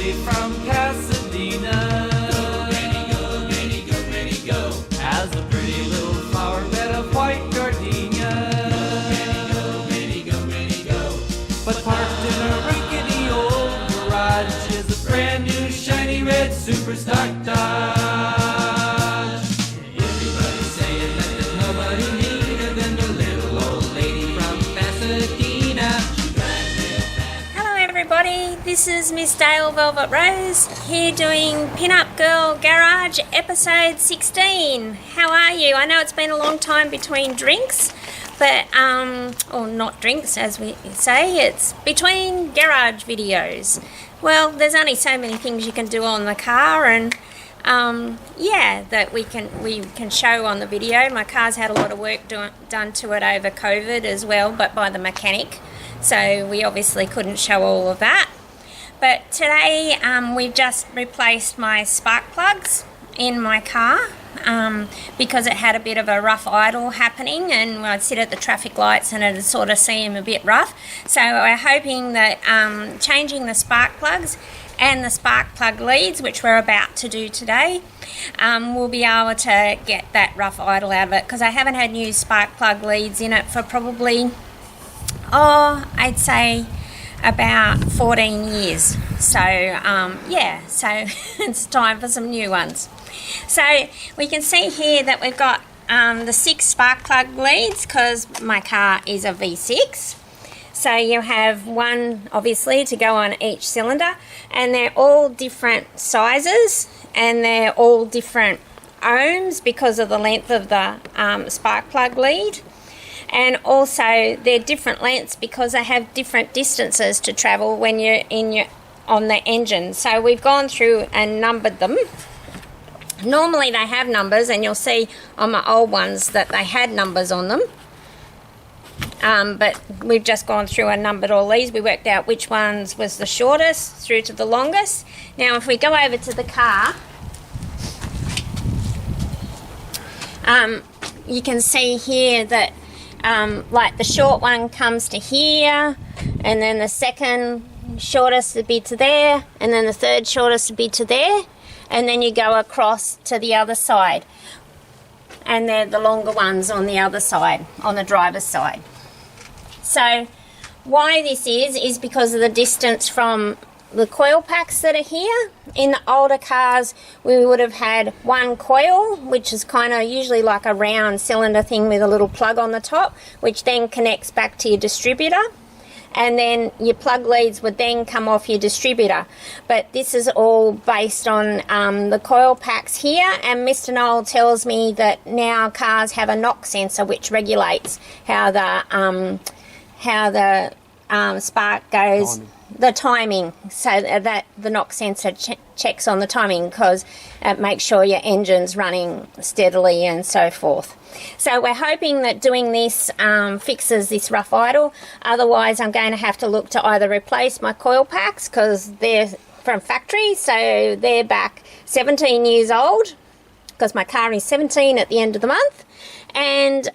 way from Pasadena. Go, Granny, go, Granny, go, Granny, go. Has a pretty little flower bed of white gardenia. Go, Granny, go, Granny, go. But parked in a rickety old garage is a brand new shiny red super stock Dodge. Everybody's saying that there's nobody neater than the little old lady from Pasadena. She drives real fast. Hello everybody, this is Miss Dale Velvet Rose here doing Pin-Up Girl Garage episode 16. How are you? I know it's been a long time between drinks, but, or not drinks as we say, it's between garage videos. Well, there's only so many things you can do on the car, and yeah, that we can show on the video. My car's had a lot of work done to it over COVID as well, but by the mechanic, so we obviously couldn't show all of that. But today we've just replaced my spark plugs in my car because it had a bit of a rough idle happening, and I'd sit at the traffic lights and it'd sort of seem a bit rough. So we're hoping that changing the spark plugs and the spark plug leads, which we're about to do today, we'll be able to get that rough idle out of it, because I haven't had new spark plug leads in it for probably, I'd say about 14 years. So yeah, so it's time for some new ones. So we can see here that we've got the 6 spark plug leads, because my car is a V6. So you have one obviously to go on each cylinder, and they're all different sizes and they're all different ohms because of the length of the spark plug lead. And also they're different lengths because they have different distances to travel when you're on the engine. So we've gone through and numbered them. Normally they have numbers, and you'll see on my old ones that they had numbers on them. But we've just gone through and numbered all these. We worked out which ones was the shortest through to the longest. Now if we go over to the car, you can see here that like the short one comes to here, and then the second shortest would be to there, and then the third shortest would be to there, and then you go across to the other side, and they're the longer ones on the other side, on the driver's side. So why this is because of the distance from the coil packs that are here. In the older cars we would have had one coil, which is kind of usually like a round cylinder thing with a little plug on the top, which then connects back to your distributor, and then your plug leads would then come off your distributor. But this is all based on the coil packs here, and Mr. Knoll tells me that now cars have a knock sensor which regulates how the spark goes, the timing, so that the knock sensor checks on the timing, because it makes sure your engine's running steadily and so forth. So we're hoping that doing this fixes this rough idle. Otherwise I'm going to have to look to either replace my coil packs, because they're from factory, so they're back 17 years old, because my car is 17 at the end of the month. And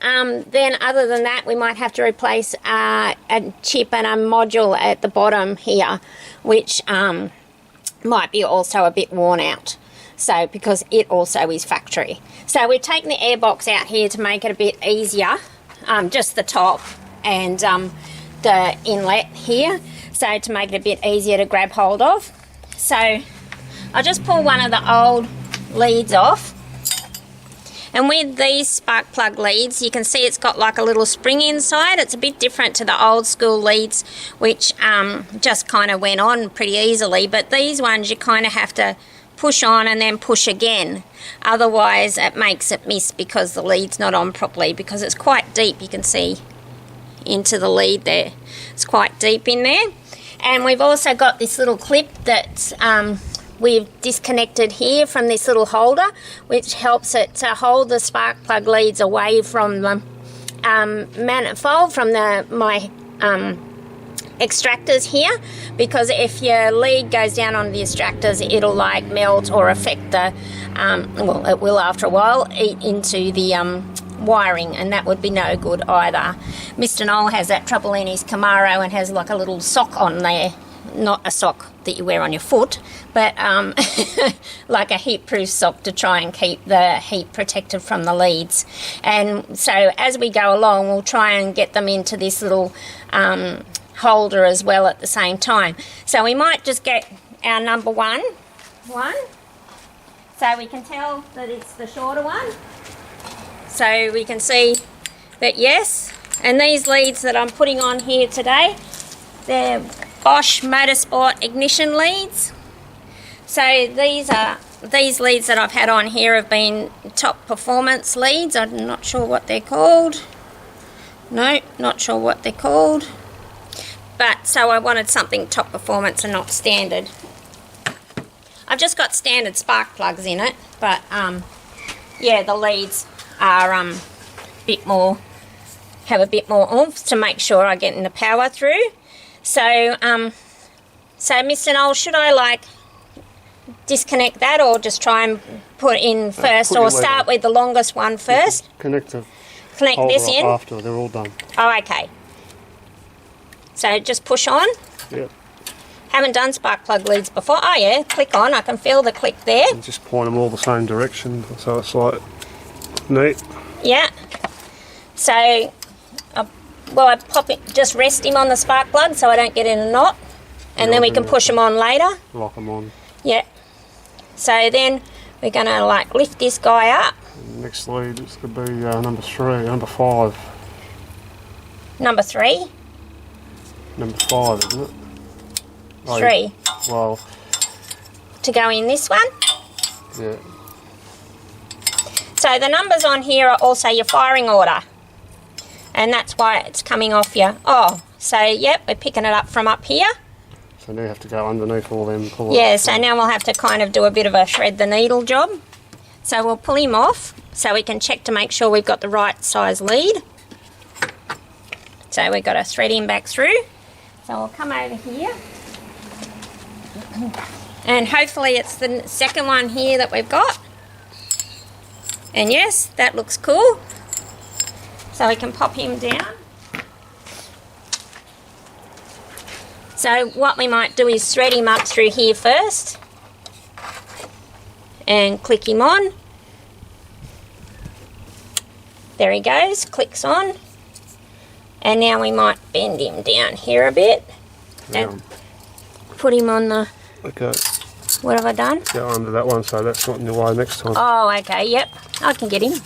then other than that, we might have to replace a chip and a module at the bottom here, which might be also a bit worn out, so because it also is factory. So we've taken the airbox out here to make it a bit easier, just the top and the inlet here, so to make it a bit easier to grab hold of. So I'll just pull one of the old leads off. And with these spark plug leads, you can see it's got like a little spring inside. It's a bit different to the old school leads, which just kind of went on pretty easily. But these ones you kind of have to push on and then push again. Otherwise it makes it miss because the lead's not on properly, because it's quite deep. You can see into the lead there. It's quite deep in there. And we've also got this little clip that we've disconnected here from this little holder, which helps it to hold the spark plug leads away from the manifold, from my extractors here, because if your lead goes down on the extractors, it'll like melt or affect the well, it will after a while eat into the wiring, and that would be no good either. Mr. Knoll has that trouble in his Camaro and has like a little sock on there not a sock that you wear on your foot, but like a heat-proof sock to try and keep the heat protected from the leads. And so as we go along, we'll try and get them into this little holder as well at the same time. So we might just get our number one, so we can tell that it's the shorter one. So we can see that, yes, and these leads that I'm putting on here today, they're Bosch Motorsport ignition leads. So these leads that I've had on here have been top performance leads. I'm not sure what they're called. No, not sure what they're called. But so I wanted something top performance and not standard. I've just got standard spark plugs in it, but yeah, the leads are have a bit more oomph to make sure I get in the power through. So so Mr. Noel, should I like disconnect that or just try and put in first, or start with the longest one first? Connect this in after they're all done. Oh, okay. So just push on. Yeah. Haven't done spark plug leads before. Oh yeah, click on. I can feel the click there. And just point them all the same direction, so it's like neat. Yeah. So, I pop it, just rest him on the spark plug so I don't get in a knot, and then we can push them on later. Lock them on. Yeah. So then we're going to like lift this guy up. And next lead is going to be number 5. Number 3. Number 5, isn't it? 3. Well, to go in this one. yeah. So the numbers on here are also your firing order, and that's why it's coming off your, so yep, we're picking it up from up here. So now you have to go underneath all them. Pull Yeah, so now we'll have to kind of do a bit of a thread the needle job. So we'll pull him off so we can check to make sure we've got the right size lead. So we've got to thread him back through. So we'll come over here. And hopefully it's the second one here that we've got. And yes, that looks cool. So we can pop him down. So what we might do is thread him up through here first. And click him on. There he goes, clicks on. And now we might bend him down here a bit. And put him on the... Okay. What have I done? Go under that one so that's not in your way next time. Oh, okay, yep. I can get him.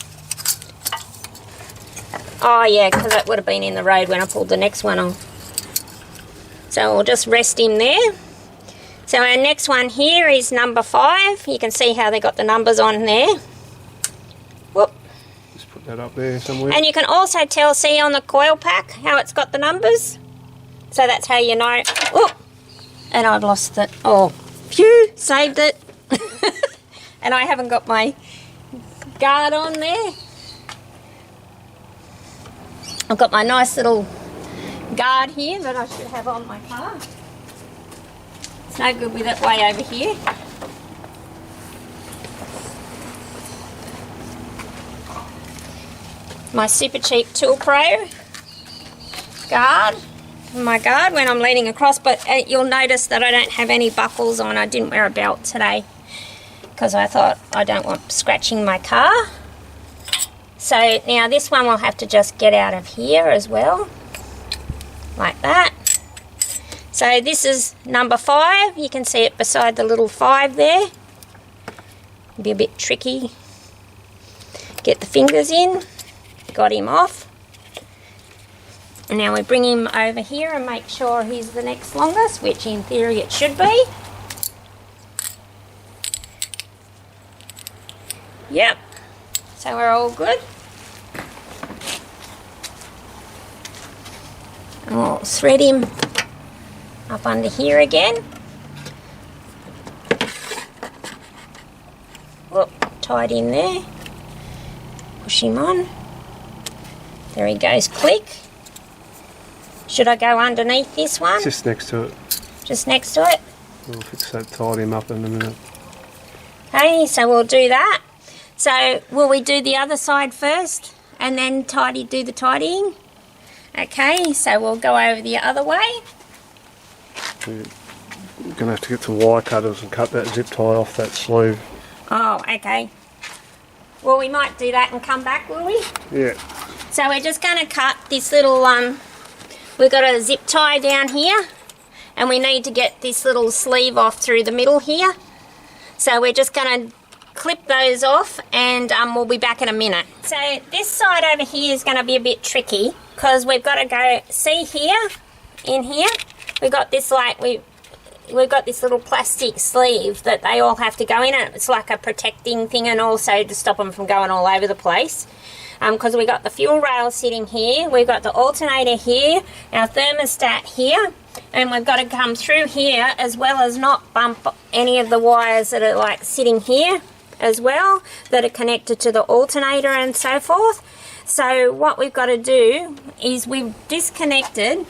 Oh, yeah, because it would have been in the road when I pulled the next one off. So we'll just rest him there. So our next one here is number 5. You can see how they got the numbers on there. Whoop. Just put that up there somewhere. And you can also tell, see on the coil pack, how it's got the numbers. So that's how you know. Whoop. And I've lost it. Oh, phew, saved it. And I haven't got my guard on there. I've got my nice little guard here that I should have on my car. It's no good with it way over here. My Super Cheap Tool Pro guard. My guard when I'm leaning across, but you'll notice that I don't have any buckles on. I didn't wear a belt today because I thought I don't want scratching my car. So now this one we'll have to just get out of here as well, like that. So this is number 5. You can see it beside the little 5 there. It'll be a bit tricky. Get the fingers in. Got him off. And now we bring him over here and make sure he's the next longest, which in theory it should be. Yep. So we're all good. And we'll thread him up under here again. Whoop, tied in there. Push him on. There he goes, click. Should I go underneath this one? Just next to it. Just next to it? We'll fix that, tidy him up in a minute. Okay, so we'll do that. So will we do the other side first and then do the tidying? Okay, so we'll go over the other way. Yeah. You're going to have to get some wire cutters and cut that zip tie off that sleeve. Oh, okay. Well, we might do that and come back, will we? Yeah. So we're just going to cut this little, we've got a zip tie down here, and we need to get this little sleeve off through the middle here. So we're just going to clip those off, and we'll be back in a minute. So this side over here is going to be a bit tricky, because we've got to go, see here, in here, we've got this like, we've got this little plastic sleeve that they all have to go in it. It's like a protecting thing, and also to stop them from going all over the place. Because we've got the fuel rail sitting here, we've got the alternator here, our thermostat here, and we've got to come through here as well as not bump any of the wires that are like sitting here as well, that are connected to the alternator and so forth. So what we've got to do is we've disconnected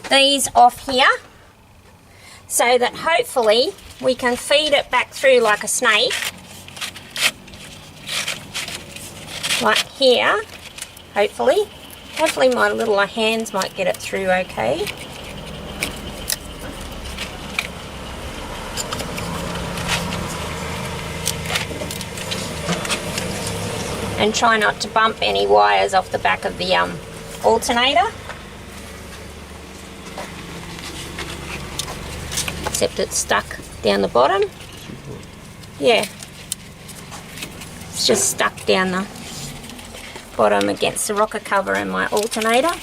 these off here, so that hopefully we can feed it back through like a snake, like here, hopefully. Hopefully my little hands might get it through okay. And try not to bump any wires off the back of the alternator. Except it's stuck down the bottom. Yeah. It's just stuck down the bottom against the rocker cover in my alternator.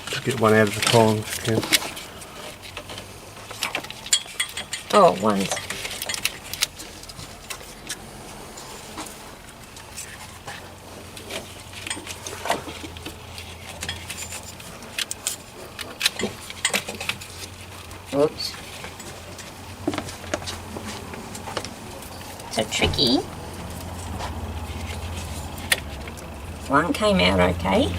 Just get one out of the time if you can. Oh, one's. Oops. So tricky. One came out okay.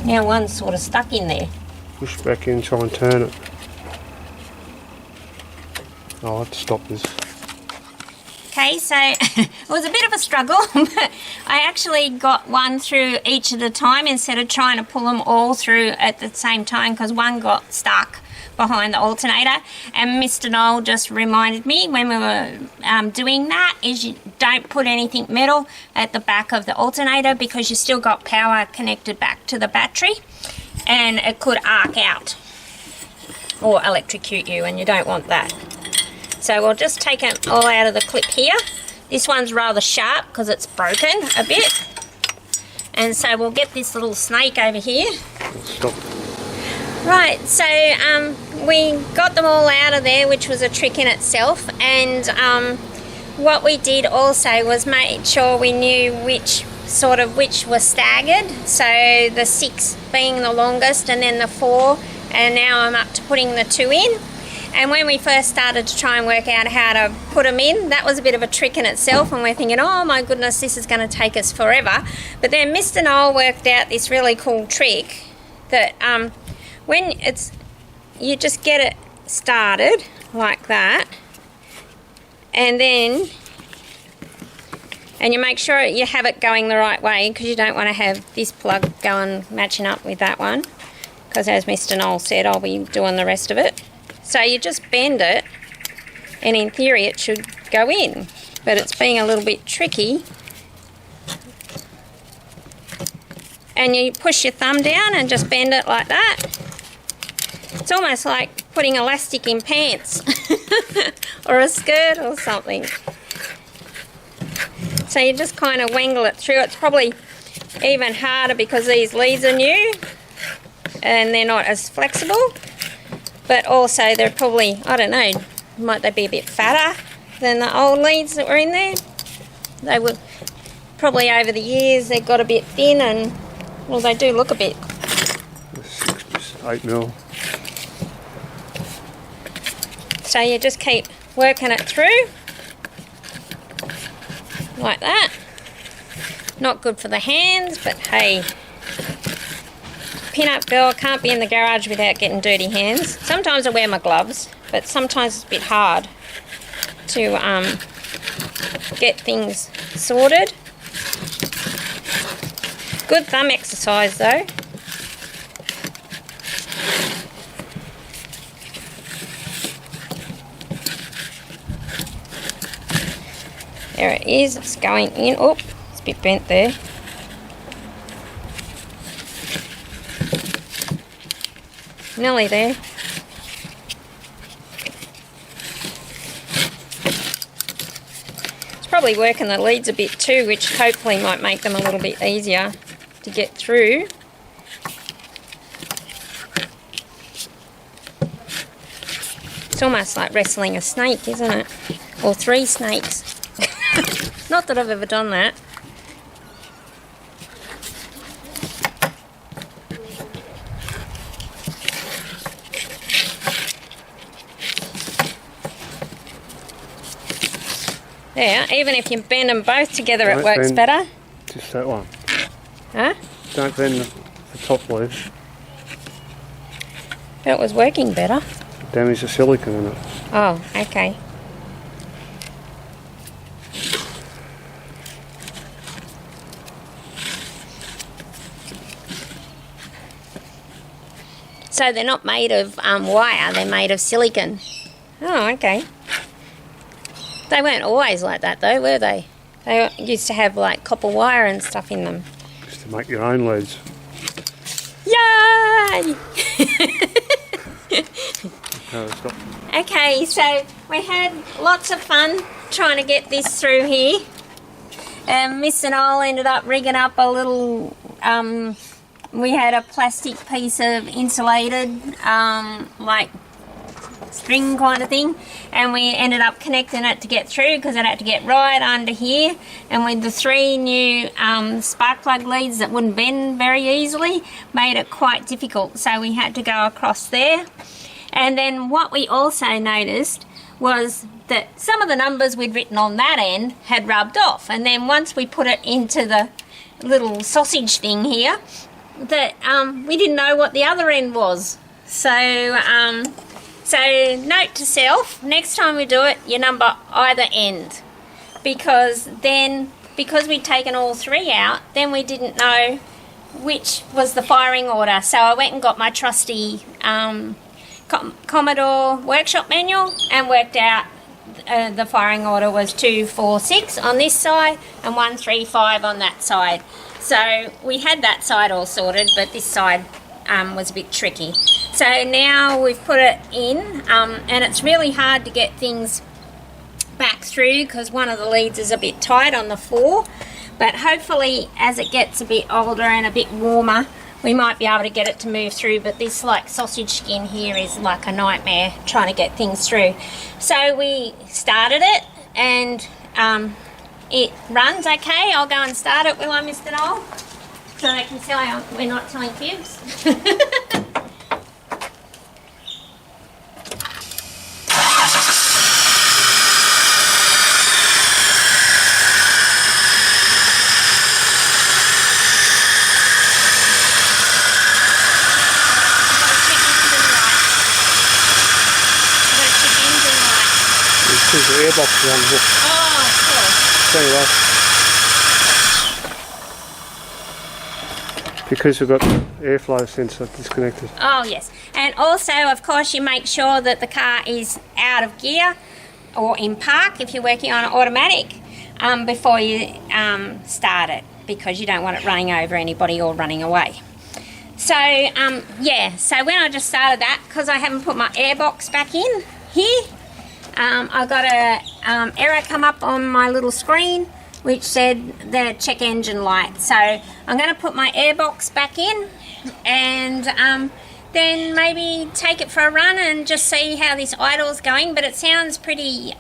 Now one's sort of stuck in there. Push back in, try and turn it. I'll have to stop this. Okay, so it was a bit of a struggle, but I actually got one through each at a time instead of trying to pull them all through at the same time, because one got stuck behind the alternator. And Mr. Noel just reminded me when we were doing that is you don't put anything metal at the back of the alternator, because you still got power connected back to the battery and it could arc out or electrocute you, and you don't want that. So we'll just take it all out of the clip here. This one's rather sharp because it's broken a bit. And so we'll get this little snake over here. Stop. Right, so we got them all out of there, which was a trick in itself. And what we did also was make sure we knew which were staggered. So the 6 being the longest, and then the 4, and now I'm up to putting the 2 in. And when we first started to try and work out how to put them in, that was a bit of a trick in itself, and we're thinking, oh my goodness, this is going to take us forever. But then Mr. Noel worked out this really cool trick that when you just get it started like that, and then you make sure you have it going the right way, because you don't want to have this plug going matching up with that one, because as Mr. Noel said, I'll be doing the rest of it. So you just bend it, and in theory it should go in, but it's being a little bit tricky. And you push your thumb down and just bend it like that. It's almost like putting elastic in pants or a skirt or something. So you just kind of wangle it through. It's probably even harder because these leads are new and they're not as flexible. But also they're probably, I don't know, might they be a bit fatter than the old leads that were in there? They would probably over the years they've got a bit thin, and well, they do look a bit. 8 mil. So you just keep working it through like that. Not good for the hands, but hey, pin-up girl can't be in the garage without getting dirty hands. Sometimes I wear my gloves, but sometimes it's a bit hard to get things sorted. Good thumb exercise though. There it is, it's going in. Oh, it's a bit bent there. Nearly there. It's probably working the leads a bit too, which hopefully might make them a little bit easier to get through. It's almost like wrestling a snake, isn't it? Or 3 snakes. Not that I've ever done that. Yeah, even if you bend them both together, it works better. Just that one. Huh? Don't bend the top leaf. But it was working better. Damage the silicone in it. Oh, okay. So they're not made of wire, they're made of silicone. Oh, okay. They weren't always like that though, were they? They used to have like copper wire and stuff in them. Just to make your own leads. Yay! No, stop. Okay, so we had lots of fun trying to get this through here. Miss and I ended up rigging up a little, we had a plastic piece of insulated, like string kind of thing, and we ended up connecting it to get through because it had to get right under here, and with the 3 new spark plug leads that wouldn't bend very easily, made it quite difficult, so we had to go across there. And then what we also noticed was that some of the numbers we'd written on that end had rubbed off, and then once we put it into the little sausage thing here, that we didn't know what the other end was. So note to self, next time we do it, you number either end, because we'd taken all 3 out, then we didn't know which was the firing order. So I went and got my trusty Commodore workshop manual and worked out the firing order was 246 on this side and 135 on that side. So we had that side all sorted, but this side was a bit tricky. So now we've put it in, and it's really hard to get things back through because one of the leads is a bit tight on the 4, but hopefully as it gets a bit older and a bit warmer, we might be able to get it to move through. But this like sausage skin here is like a nightmare trying to get things through. So we started it, and it runs okay. I'll go and start it, will I, Mr. Noel? So they can see we're not telling fibs. There's the airbox around here. Oh, Anyway. Because we've got the airflow sensor disconnected. oh, yes. And also, of course, you make sure that the car is out of gear or in park if you're working on an automatic before you start it, because you don't want it running over anybody or running away. So, yeah, so when I just started that, because I haven't put my airbox back in here, I got a error come up on my little screen which said the check engine light. So I'm going to put my airbox back in and then maybe take it for a run and just see how this idle's going. But it sounds pretty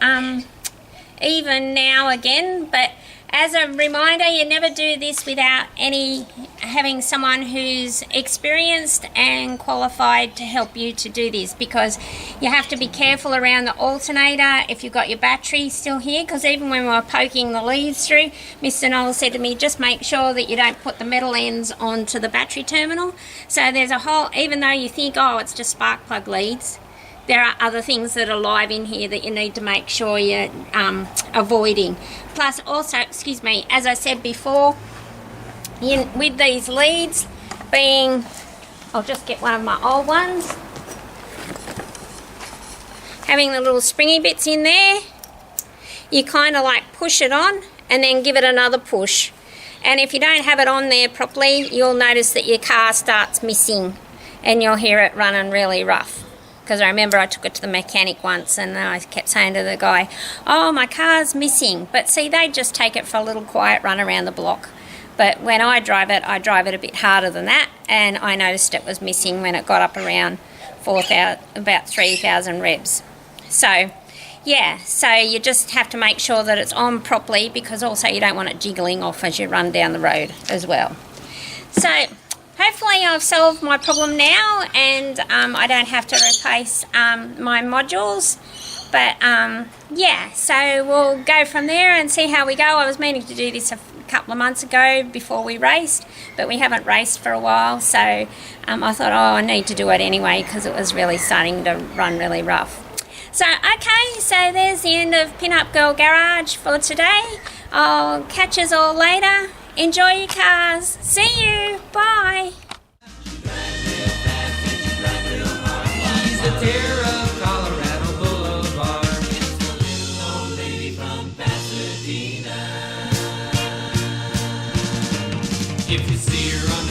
even now again, but as a reminder, you never do this without having someone who's experienced and qualified to help you to do this, because you have to be careful around the alternator if you've got your battery still here, because even when we were poking the leads through, Mr. Noel said to me, just make sure that you don't put the metal ends onto the battery terminal. So there's a whole, even though you think, oh, it's just spark plug leads, there are other things that are live in here that you need to make sure you're avoiding. Plus also, excuse me, as I said before, with these leads being, I'll just get one of my old ones, having the little springy bits in there, you kind of like push it on and then give it another push. And if you don't have it on there properly, you'll notice that your car starts missing and you'll hear it running really rough. Because I remember I took it to the mechanic once and I kept saying to the guy, oh, my car's missing. But see, they just take it for a little quiet run around the block. But when I drive it a bit harder than that, and I noticed it was missing when it got up around about 3,000 revs. So, yeah, so you just have to make sure that it's on properly, because also you don't want it jiggling off as you run down the road as well. So, hopefully I've solved my problem now, and I don't have to replace my modules. But, yeah, so we'll go from there and see how we go. I was meaning to do this a couple of months ago before we raced, but we haven't raced for a while, so I thought, oh, I need to do it anyway because it was really starting to run really rough. So, okay, so there's the end of Pin-Up Girl Garage for today. I'll catch us all later. Enjoy your cars. See you. Bye. She's the terror of Colorado Boulevard. It's the little old lady from Pasadena. If you see her on